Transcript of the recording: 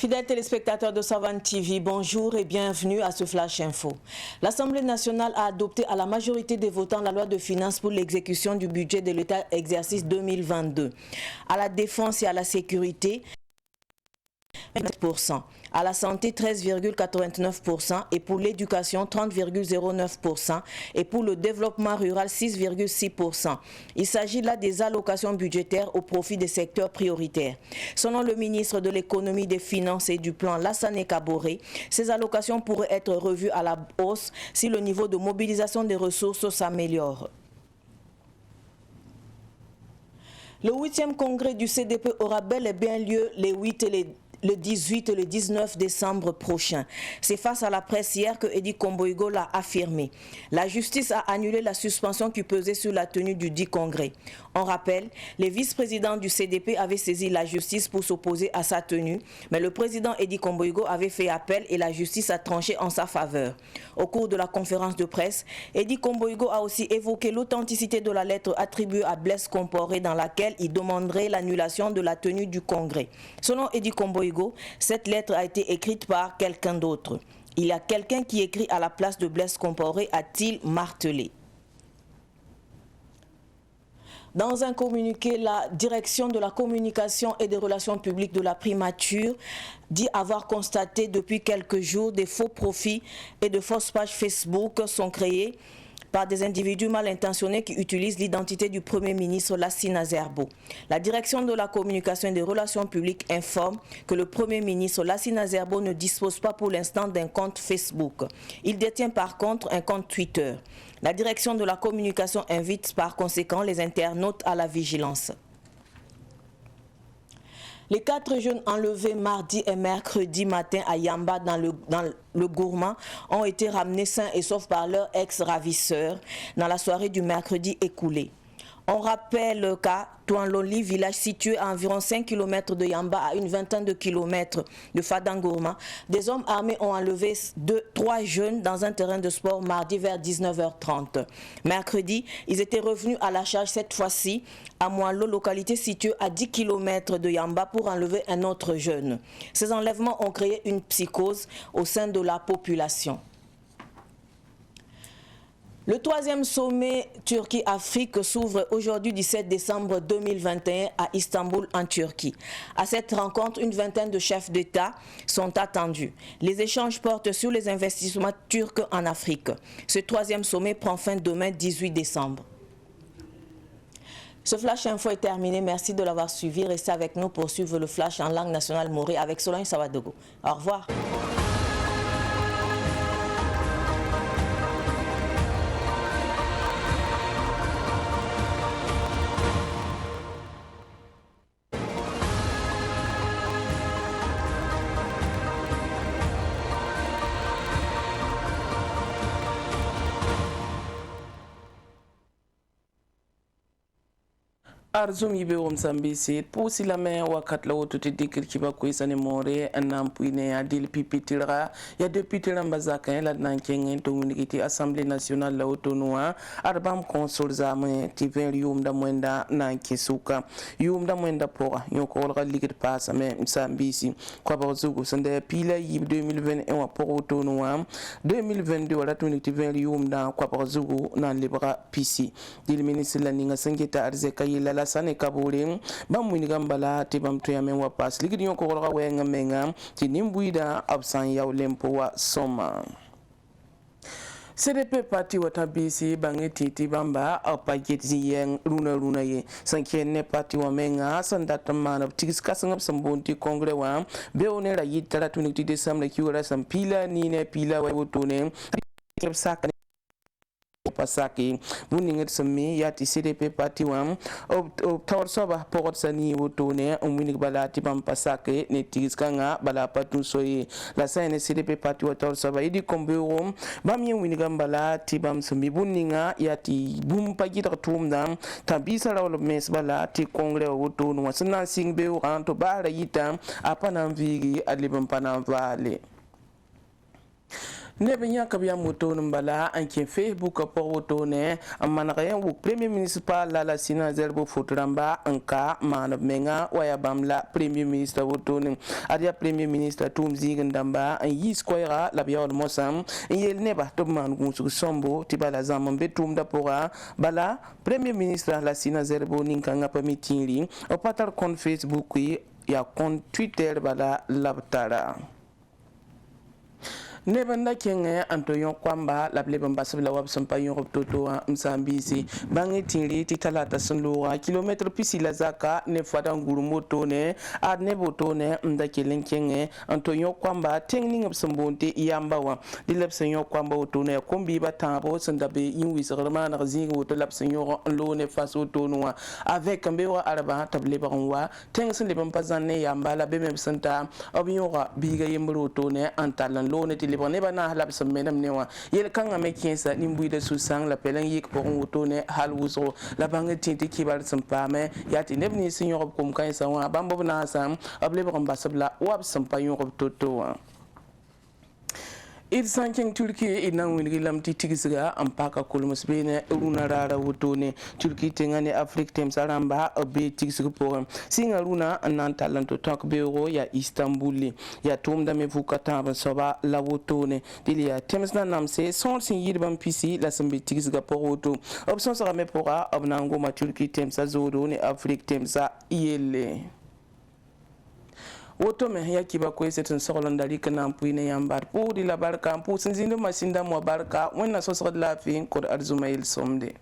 Fidèles téléspectateurs de Savane TV, bonjour et bienvenue à ce Flash Info. L'Assemblée nationale a adopté à la majorité des votants la loi de finances pour l'exécution du budget de l'État exercice 2022. À la défense et à la sécurité, 20%. À la santé, 13,89% et pour l'éducation, 30,09% et pour le développement rural, 6,6%. Il s'agit là des allocations budgétaires au profit des secteurs prioritaires. Selon le ministre de l'Économie, des Finances et du Plan, Lassane Kaboré, ces allocations pourraient être revues à la hausse si le niveau de mobilisation des ressources s'améliore. Le 8e congrès du CDP aura bel et bien lieu le 18 et le 19 décembre prochain. C'est face à la presse hier que Edi Komboigo l'a affirmé. La justice a annulé la suspension qui pesait sur la tenue du dit congrès. On rappelle, les vice-présidents du CDP avaient saisi la justice pour s'opposer à sa tenue, mais le président Edi Komboigo avait fait appel et la justice a tranché en sa faveur. Au cours de la conférence de presse, Edi Komboigo a aussi évoqué l'authenticité de la lettre attribuée à Blaise Compaoré dans laquelle il demanderait l'annulation de la tenue du congrès. Selon Edi Komboigo, cette lettre a été écrite par quelqu'un d'autre. Il y a quelqu'un qui écrit à la place de Blaise Compaoré, a-t-il martelé. Dans un communiqué, la direction de la communication et des relations publiques de la primature dit avoir constaté depuis quelques jours des faux profils et de fausses pages Facebook sont créées par des individus mal intentionnés qui utilisent l'identité du Premier ministre Lassine Azerbo. La direction de la communication et des relations publiques informe que le Premier ministre Lassine Azerbo ne dispose pas pour l'instant d'un compte Facebook. Il détient par contre un compte Twitter. La direction de la communication invite par conséquent les internautes à la vigilance. Les 4 jeunes enlevés mardi et mercredi matin à Yamba dans le Gourmand ont été ramenés sains et saufs par leur ex-ravisseur dans la soirée du mercredi écoulé. On rappelle qu'à Touanloli, village situé à environ 5 km de Yamba, à une vingtaine de kilomètres de Fadangourma, des hommes armés ont enlevé 3 jeunes dans un terrain de sport mardi vers 19h30. Mercredi, ils étaient revenus à la charge cette fois-ci à Moalo, localité située à 10 km de Yamba, pour enlever un autre jeune. Ces enlèvements ont créé une psychose au sein de la population. Le 3e sommet Turquie-Afrique s'ouvre aujourd'hui 17 décembre 2021 à Istanbul en Turquie. À cette rencontre, une vingtaine de chefs d'État sont attendus. Les échanges portent sur les investissements turcs en Afrique. Ce 3e sommet prend fin demain 18 décembre. Ce Flash Info est terminé. Merci de l'avoir suivi. Restez avec nous pour suivre le Flash en langue nationale morée avec Solange Sawadogo. Au revoir. Arzum yibe wom sambisi pusi la me wakat la wotu te dikir kiba ko isane more anam puine ya dil pipitira ya député lambazaka la nankeng to uniki assemblée nationale la otonua arbam consul zame ti ven yum da mwenda nankisuka yum da mwenda pora nyoko wala ligit pasa me sambisi kwa bazugo sande pila yib 2021 wa poro otonua 2022 wala tuniki ven yum da kwa bazugo na libra pc dil ministre la ninga sangeta arzeka yila Lassane Kaboré bamwini gambala te bamto ya menwa pas ligidi yoko wala wenga menga ti nimbuida absan ya ulempo wa soma CDP parti wata bisi bangeti ti bamba apageti yang runa ye sankene parti wa menga sandata mana tigis kasangap sambonti kongre wa beone la yitara tuniti desamle kiwara sampila ni ne pila wa wotone kepsaka pasaki buninget sami yati CDP parti wam tawar soba pokot sani wotone umwinik bala tibam pasake ne tiskanga bala patu soye la sane CDP parti wa tawar soba idi kombewo bam yen winigam bala tibam sami buninga yati bum pagita tumda tabisa la mes bala ti kongre wotono wasna singbe ranto bara yita apana vigi adlibam pana vale ne benya kabya moto mbala anke Facebook po woto ne amana ya wu premier ministre la sina zerbo fotramba anka man menga waya bamla premier ministre woto ne adia premier ministre tumzi ngamba an yis koira la biya wal mosam yel ne ba to man gunsu sombo tibala zaman betum da pora bala premier ministre la sina zerbo ninkanga pamitiri o patar kon Facebook ya kon Twitter bala labtara nebanda kenge antoyon kwamba la bleben basabla wab sampa yon toto msambisi bangi tinri ti talata sunluwa kilometre pisi la zaka ne fada nguru moto ne ad ne boto ne mda kelen kenge antoyon kwamba tengning absambonte yambawa di lapsenyon kwamba oto ne kombi batabo sandabe yinwi sagrama na zingi oto lapsenyon lo ne faso oto noa avec mbewa araba tableba onwa tengsen leben pazane yamba la bemem santa obiyora biga yembro oto ne antalan lo ne le bonne bana halab sam menam newa yel kanga me kiensa nimbuy de susang la pelan yik pour woto ne hal wuso la bangi tinti kibar sam pame yati nebni sinyo kum kan sa wa bambo na sam able ba basabla wab sam pa yon toto il sanking Turki ina wingi lam titigisiga ampaka kulmusbene runa rara wotone Turki tengane Afrique tem saramba be tigisiga pour singa runa nan talanto tok beuro ya Istanbul ya tumda me vukata soba la wotone dilia temsna namse son sin yirban pisi la sambe tigisiga pour woto option sera me pora obnango ma Turki tem sa zoro ne Afrique tem sa yele woto me ya kiba ko setin sokolon dali kana puine yambar pour di la barka pour sinzindo masinda mo barka wonna so so la fin ko arzumail somde